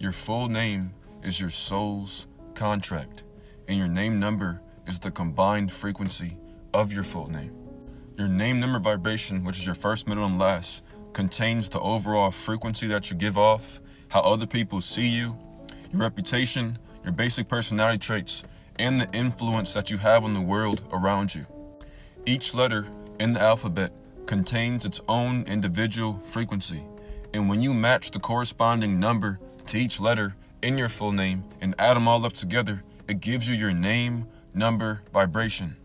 Your full name is your soul's contract, and your name number is the combined frequency of your full name. Your name number vibration, which is your first, middle, and last, contains the overall frequency that you give off, how other people see you, your reputation, your basic personality traits, and the influence that you have on the world around you. Each letter in the alphabet contains its own individual frequency, and when you match the corresponding number to each letter in your full name and add them all up together, it gives you your name number vibration.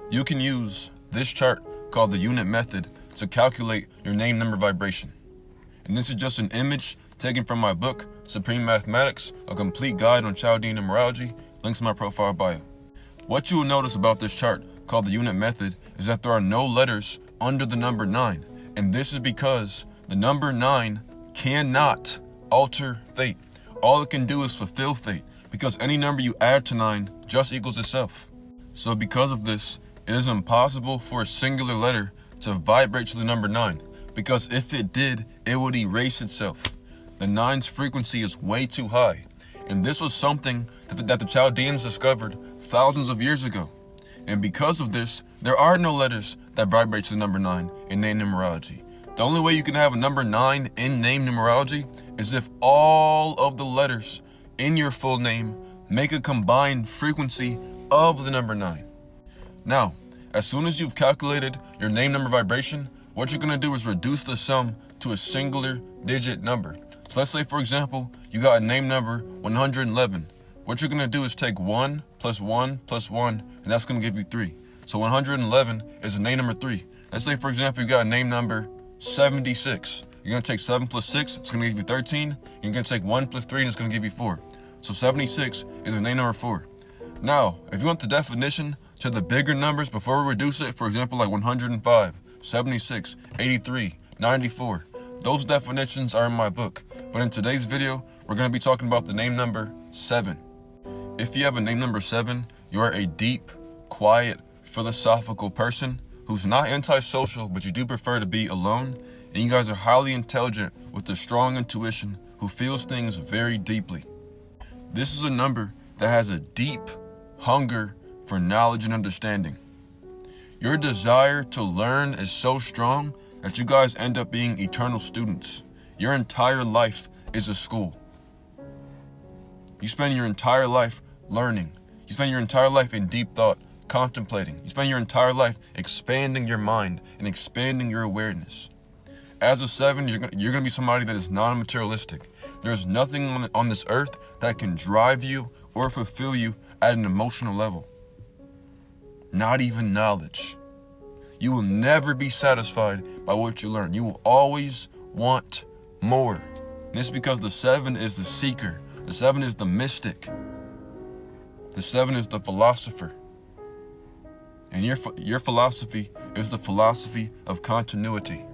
You can use this chart called the unit method to calculate your name number vibration. And this is just an image taken from my book, Supreme Mathematics, a complete guide on Chaldean numerology, links in my profile bio. What you will notice about this chart called the unit method is that there are no letters under the number 9. And this is because the number 9 cannot alter fate. All it can do is fulfill fate, because any number you add to 9 just equals itself. So because of this, it is impossible for a singular letter to vibrate to the number 9, because if it did, it would erase itself. The 9's frequency is way too high, and this was something that the Chaldeans discovered thousands of years ago. And because of this, there are no letters that vibrate to the number 9 in name numerology. The only way you can have a number 9 in name numerology is if all of the letters in your full name make a combined frequency of the number 9. Now, as soon as you've calculated your name number vibration, what you're going to do is reduce the sum to a singular digit number. So let's say, for example, you got a name number 111. What you're going to do is take 1 plus 1 plus 1, and that's going to give you 3. So 111 is a name number 3. Let's say, for example, you got a name number 76. You're going to take 7 plus 6, it's going to give you 13. You're going to take 1 plus 3, and it's going to give you 4. So 76 is a name number 4. Now, if you want the definition to the bigger numbers before we reduce it, for example, like 105, 76, 83, 94, those definitions are in my book. But in today's video, we're going to be talking about the name number 7. If you have a name number 7, you are a deep, quiet, philosophical person who's not antisocial, but you do prefer to be alone, and you guys are highly intelligent with a strong intuition who feels things very deeply. This is a number that has a deep hunger for knowledge and understanding. Your desire to learn is so strong that you guys end up being eternal students. Your entire life is a school. You spend your entire life learning. You spend your entire life in deep thought, contemplating. You spend your entire life expanding your mind and expanding your awareness. As a 7, you're going to be somebody that is non-materialistic. There's nothing on this earth that can drive you or fulfill you at an emotional level. Not even knowledge. You will never be satisfied by what you learn. You will always want more. This is because the 7 is the seeker. The 7 is the mystic. The 7 is the philosopher. And your philosophy is the philosophy of continuity.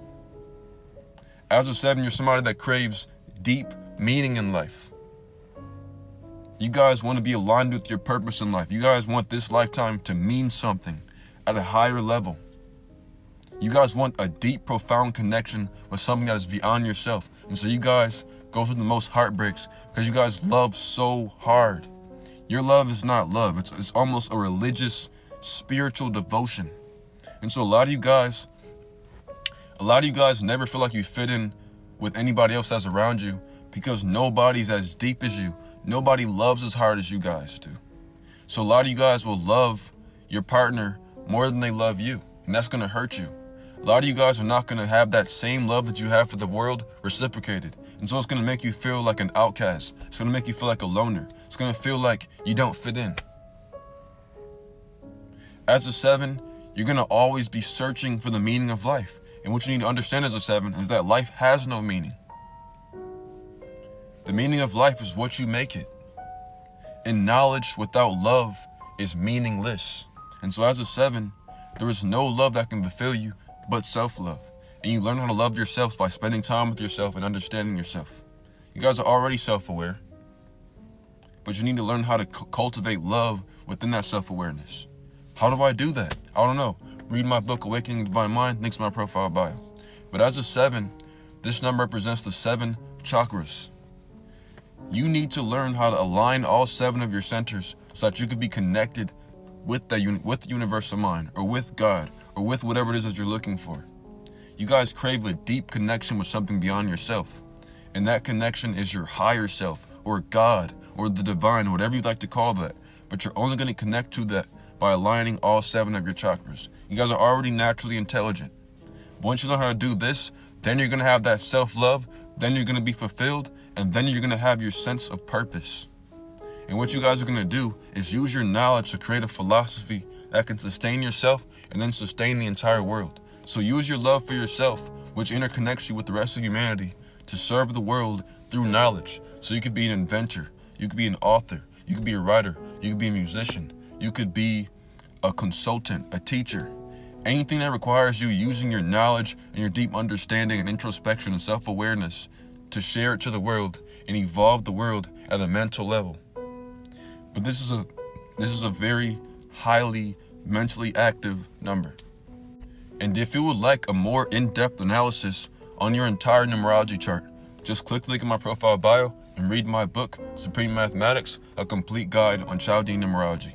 As a 7, you're somebody that craves deep meaning in life. You guys want to be aligned with your purpose in life. You guys want this lifetime to mean something at a higher level. You guys want a deep, profound connection with something that is beyond yourself. And so you guys go through the most heartbreaks because you guys love so hard. Your love is not love. It's almost a religious, spiritual devotion. And so a lot of you guys never feel like you fit in with anybody else that's around you because nobody's as deep as you. Nobody loves as hard as you guys do. So a lot of you guys will love your partner more than they love you, and that's going to hurt you. A lot of you guys are not going to have that same love that you have for the world reciprocated. And so it's going to make you feel like an outcast. It's going to make you feel like a loner. It's going to feel like you don't fit in. As a 7, you're going to always be searching for the meaning of life. And what you need to understand as a 7 is that life has no meaning. The meaning of life is what you make it. And knowledge without love is meaningless. And so as a 7, there is no love that can fulfill you but self-love. And you learn how to love yourself by spending time with yourself and understanding yourself. You guys are already self-aware, but you need to learn how to cultivate love within that self-awareness. How do I do that? I don't know. Read my book, Awakening the Divine Mind, links in my profile bio. But as a 7, this number represents the 7 chakras. You need to learn how to align all 7 of your centers so that you can be connected with the universal mind, or with God, or with whatever it is that you're looking for. You guys crave a deep connection with something beyond yourself. And that connection is your higher self, or God, or the divine, whatever you'd like to call that. But you're only going to connect to that by aligning all 7 of your chakras. You guys are already naturally intelligent. Once you learn how to do this, then you're going to have that self-love, then you're going to be fulfilled, and then you're going to have your sense of purpose. And what you guys are going to do is use your knowledge to create a philosophy that can sustain yourself and then sustain the entire world. So use your love for yourself, which interconnects you with the rest of humanity, to serve the world through knowledge. So you could be an inventor, you could be an author, you could be a writer, you could be a musician, you could be a consultant, a teacher. Anything that requires you using your knowledge and your deep understanding and introspection and self-awareness to share it to the world and evolve the world at a mental level. But this is a very highly mentally active number. And if you would like a more in-depth analysis on your entire numerology chart, just click the link in my profile bio and read my book, Supreme Mathematics, a complete guide on Chaldean numerology.